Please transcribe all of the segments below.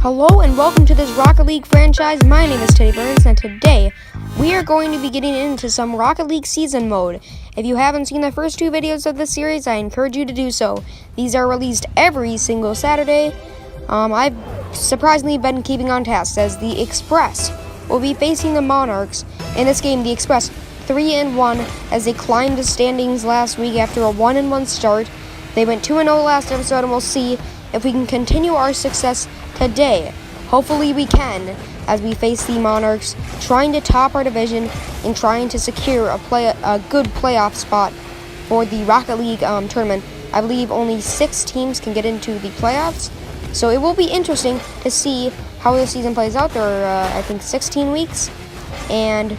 Hello and welcome to this Rocket League franchise. My name is Teddy Burns and today we are going to be getting into some Rocket League season mode. If you haven't seen the first two videos of this series, I encourage you to do so. These are released every single Saturday. I've surprisingly been keeping on task as the Express will be facing the Monarchs. In this game, the Express 3-1 as they climbed the standings last week after a 1-1 start. They went 2-0 last episode and we'll see if we can continue our success today. Hopefully we can, as we face the Monarchs, trying to top our division and trying to secure a good playoff spot for the Rocket League tournament. I believe only 6 teams can get into the playoffs, so it will be interesting to see how the season plays out. There are, I think, 16 weeks, and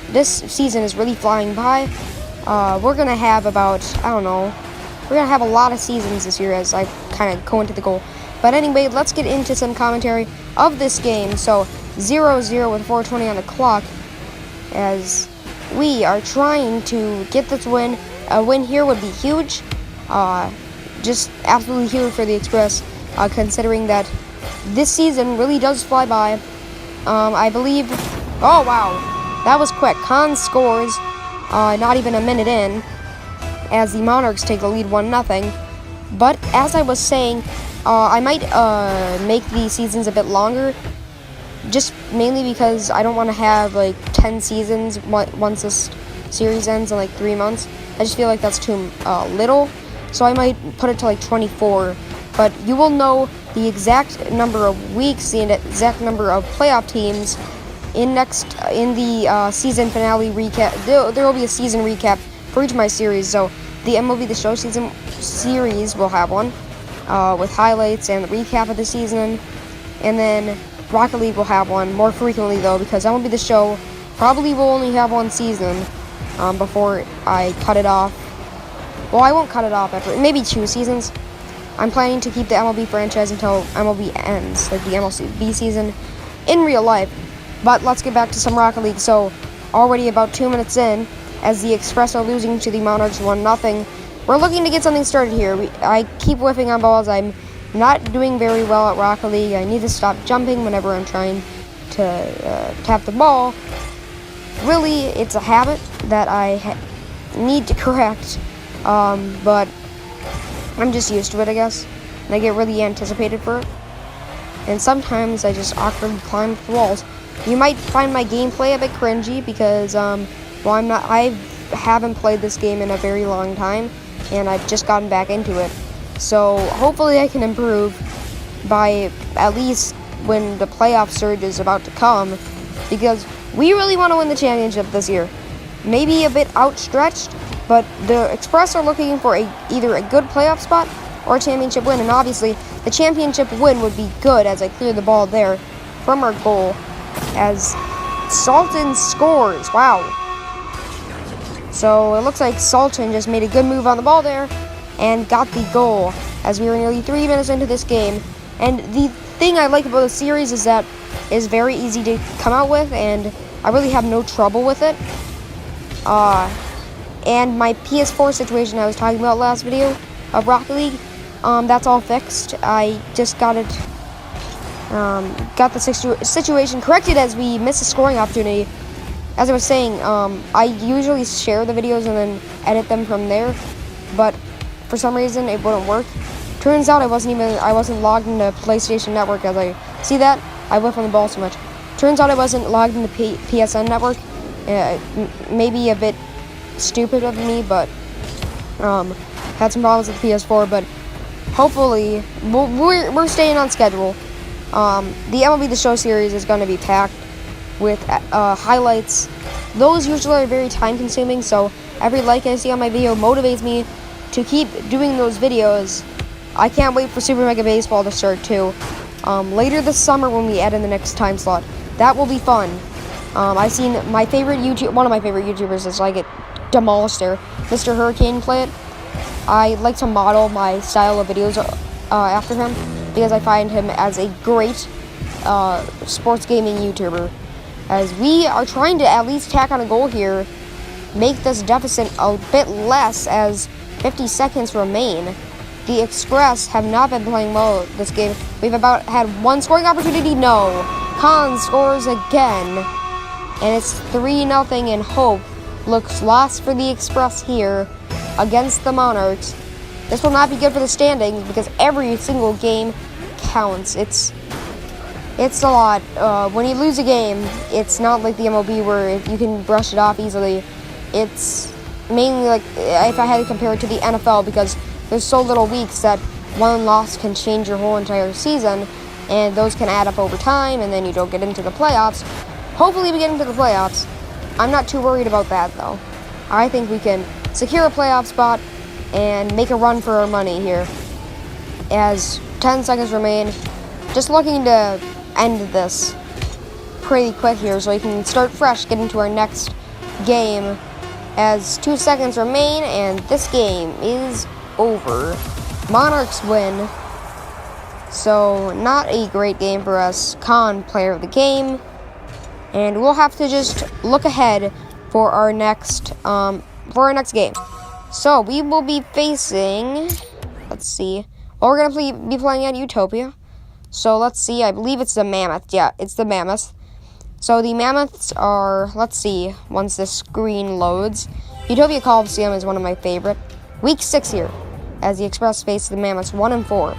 this season is really flying by. We're going to have about, we're going to have a lot of seasons this year as I kind of go into the goal. But anyway, let's get into some commentary of this game. So 0-0 with 4:20 on the clock as we are trying to get this win. A win here would be huge. Just absolutely huge for the Express, considering that this season really does fly by. I believe, oh wow, that was quick. Khan scores not even a minute in as the Monarchs take the lead 1-0. But as I was saying, I might make these seasons a bit longer, just mainly because I don't want to have like 10 seasons once this series ends in like 3 months. I just feel like that's too little, so I might put it to like 24. But you will know the exact number of weeks, the exact number of playoff teams in the season finale recap. There will be a season recap for each of my series. So the MLB the Show season series will have one with highlights and the recap of the season, and then Rocket League will have one more frequently though, because MLB the Show probably will only have one season before I cut it off. Well, I won't cut it off after maybe 2 seasons. I'm planning to keep the MLB franchise until MLB ends, like the MLB season in real life. But let's get back to some Rocket League. So already about 2 minutes in, as the Express are losing to the Monarchs 1-0. We're looking to get something started here. I keep whiffing on balls. I'm not doing very well at Rocket League. I need to stop jumping whenever I'm trying to tap the ball. Really, it's a habit that I need to correct, but I'm just used to it, I guess. And I get really anticipated for it. And sometimes I just awkwardly climb the walls. You might find my gameplay a bit cringy because, I haven't played this game in a very long time, and I've just gotten back into it. So hopefully I can improve by at least when the playoff surge is about to come, because we really want to win the championship this year. Maybe a bit outstretched, but the Express are looking for either a good playoff spot or a championship win, and obviously the championship win would be good as I clear the ball there from our goal as Sultan scores. Wow. So it looks like Sultan just made a good move on the ball there and got the goal as we were nearly 3 minutes into this game. And the thing I like about the series is that it's very easy to come out with, and I really have no trouble with it. And my PS4 situation I was talking about last video of Rocket League, that's all fixed. I just got it, got the situation corrected as we missed a scoring opportunity. As I was saying, I usually share the videos and then edit them from there, but for some reason it wouldn't work. Turns out I wasn't logged into PlayStation Network. As I see that, I whiff on the ball so much. Turns out I wasn't logged into PSN Network. Maybe a bit stupid of me, but had some problems with the PS4. But hopefully we're staying on schedule. The MLB the Show series is going to be packed with highlights. Those usually are very time consuming, so every like I see on my video motivates me to keep doing those videos. I can't wait for Super Mega Baseball to start too, later this summer when we add in the next time slot. That will be fun. I've seen one of my favorite YouTubers is like it demolished there, Mr. Hurricane, play it. I like to model my style of videos after him because I find him as a great sports gaming YouTuber. As we are trying to at least tack on a goal here, make this deficit a bit less as 50 seconds remain. the Express have not been playing well this game. We've about had one scoring opportunity. No. Khan scores again. And it's 3-0, and hope looks lost for the Express here against the Monarchs. This will not be good for the standings because every single game counts. It's a lot. When you lose a game, it's not like the MLB where you can brush it off easily. It's mainly like if I had to compare it to the NFL, because there's so little weeks that one loss can change your whole entire season, and those can add up over time, and then you don't get into the playoffs. Hopefully we get into the playoffs. I'm not too worried about that, though. I think we can secure a playoff spot and make a run for our money here. As 10 seconds remain, just looking to end this pretty quick here so we can start fresh, get into our next game. As 2 seconds remain, and this game is over. Monarchs win. So, not a great game for us. Khan, player of the game. And we'll have to just look ahead for our next game. So, we will be facing, let's see. Well, we're going to be playing at Utopia. So, let's see. I believe it's the Mammoths. Yeah, it's the Mammoths. So, the Mammoths are, let's see, once this screen loads. Utopia Coliseum is one of my favorite. Week 6 here, as the Express face the Mammoths 1-4.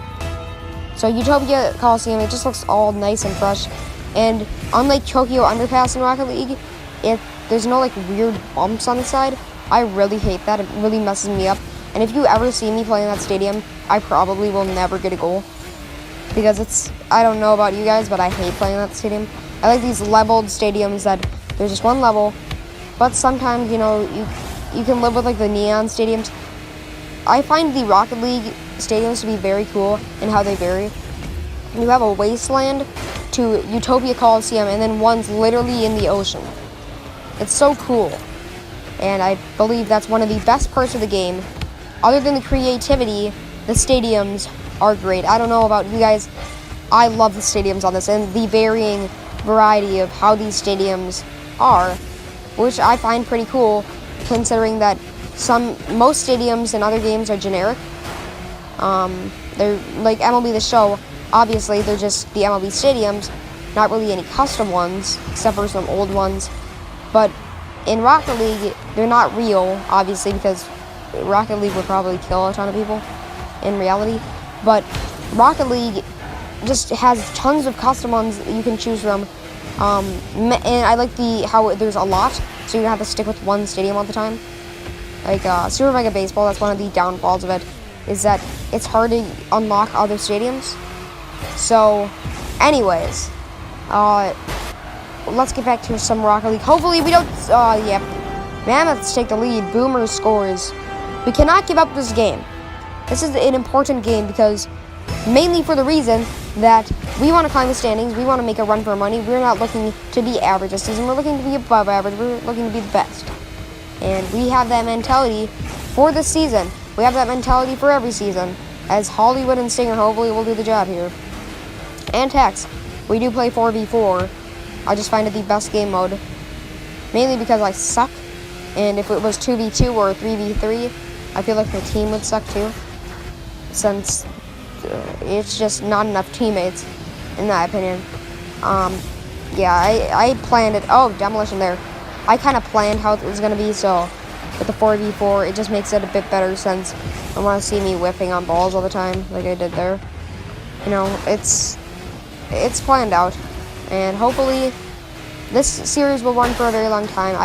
So Utopia Coliseum, it just looks all nice and fresh. And unlike Tokyo Underpass in Rocket League, there's no like weird bumps on the side. I really hate that. It really messes me up. And if you ever see me playing that stadium, I probably will never get a goal. Because I don't know about you guys, but I hate playing that stadium. I like these leveled stadiums that there's just one level. But sometimes, you know, you can live with like the neon stadiums. I find the Rocket League stadiums to be very cool in how they vary. You have a wasteland to Utopia Coliseum, and then one's literally in the ocean. It's so cool. And I believe that's one of the best parts of the game. Other than the creativity, the stadiums are great. I don't know about you guys. I love the stadiums on this and the varying variety of how these stadiums are, which I find pretty cool, considering that most stadiums in other games are generic. They're like MLB the Show. Obviously, they're just the MLB stadiums, not really any custom ones, except for some old ones. But in Rocket League, they're not real, obviously, because Rocket League would probably kill a ton of people in reality. But Rocket League just has tons of custom ones that you can choose from. And I like how there's a lot, so you don't have to stick with one stadium all the time. Like Super Mega Baseball, that's one of the downfalls of it, is that it's hard to unlock other stadiums. So, anyways, let's get back to some Rocket League. Hopefully we don't, Mammoths take the lead, Boomer scores. We cannot give up this game. This is an important game because, mainly for the reason that we want to climb the standings, we want to make a run for money. We're not looking to be average this season, we're looking to be above average, we're looking to be the best. And we have that mentality for this season. We have that mentality for every season, as Hollywood and Stinger hopefully will do the job here. And Tex, we do play 4v4. I just find it the best game mode, mainly because I suck. And if it was 2v2 or 3v3, I feel like the team would suck too, since it's just not enough teammates, in my opinion. I planned it. Oh, demolition there. I kind of planned how it was going to be, so with the 4v4, it just makes it a bit better since I want to see me whiffing on balls all the time, like I did there. You know, it's planned out, and hopefully this series will run for a very long time.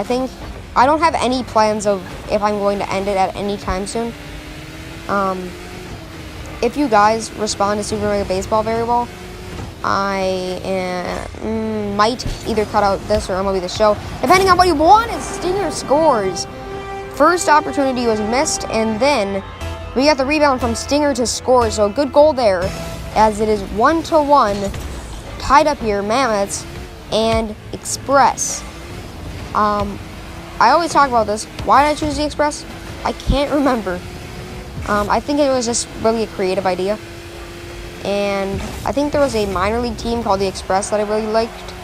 I don't have any plans of if I'm going to end it at any time soon. If you guys respond to Super Mega Baseball very well, I might either cut out this or MLB the Show, depending on what you want. As Stinger scores. First opportunity was missed, and then we got the rebound from Stinger to score. So a good goal there, as it is 1-1, tied up here. Mammoths and Express. I always talk about this. Why did I choose the Express? I can't remember. I think it was just really a creative idea. And I think there was a minor league team called the Express that I really liked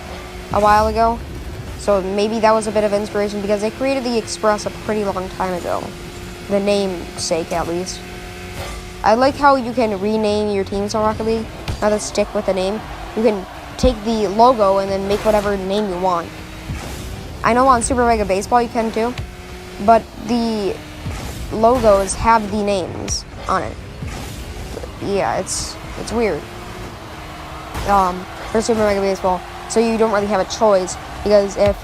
a while ago. So maybe that was a bit of inspiration because they created the Express a pretty long time ago. The namesake, at least. I like how you can rename your teams on Rocket League, not to stick with the name. You can take the logo and then make whatever name you want. I know on Super Mega Baseball you can too, but the logos have the names on it. Yeah, it's weird. For Super Mega Baseball, so you don't really have a choice, because if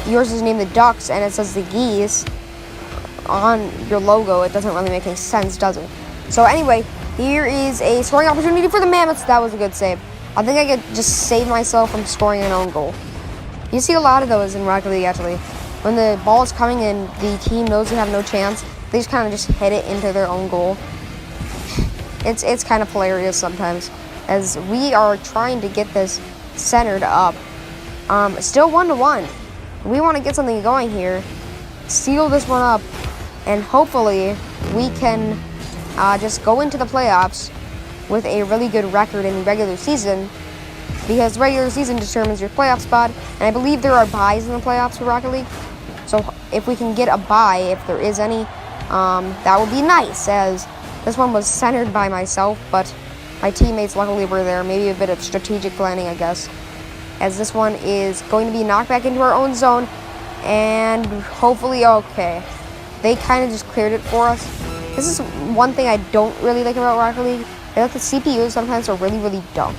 yours is named the Ducks and it says the Geese on your logo, it doesn't really make any sense, does it? So anyway, here is a scoring opportunity for the Mammoths. That was a good save. I think I could just save myself from scoring an own goal. You see a lot of those in Rocket League, actually. When the ball is coming and the team knows they have no chance, they just kind of just hit it into their own goal. It's kind of hilarious sometimes, as we are trying to get this centered up. Still 1-1. We want to get something going here, seal this one up, and hopefully we can just go into the playoffs with a really good record in the regular season, because regular season determines your playoff spot, and I believe there are buys in the playoffs for Rocket League. So if we can get a buy, if there is any, that would be nice, as this one was centered by myself, but my teammates luckily were there. Maybe a bit of strategic planning, I guess, as this one is going to be knocked back into our own zone, and hopefully, okay, they kind of just cleared it for us. This is one thing I don't really like about Rocket League. I like the CPUs sometimes are really, really dumb.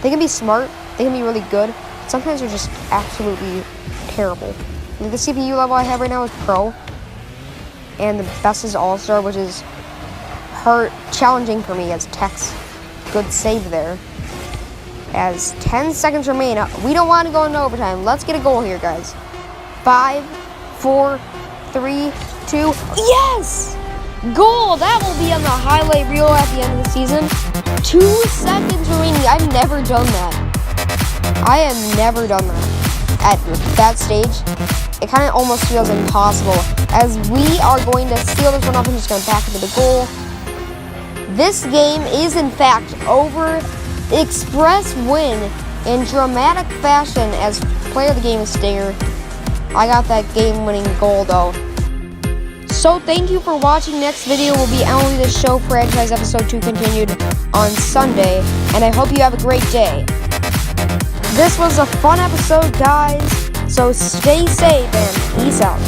They can be smart, they can be really good, but sometimes they're just absolutely terrible. Like the CPU level I have right now is Pro, and the best is All-Star, which is challenging for me as Tech's good save there. As 10 seconds remain, we don't want to go into overtime. Let's get a goal here, guys. 5, 4, 3, 2, yes! Goal! That will be on the highlight reel at the end of the season. 2 seconds remaining. I've never done that. I have never done that. At that stage, it kind of almost feels impossible, as we are going to seal this one up and just going back into the goal. This game is, in fact, over. Express win in dramatic fashion as player of the game is Stinger. I got that game-winning goal, though. So thank you for watching. Next video will be MLB the Show franchise episode 2 continued on Sunday, and I hope you have a great day. This was a fun episode, guys, so stay safe and peace out.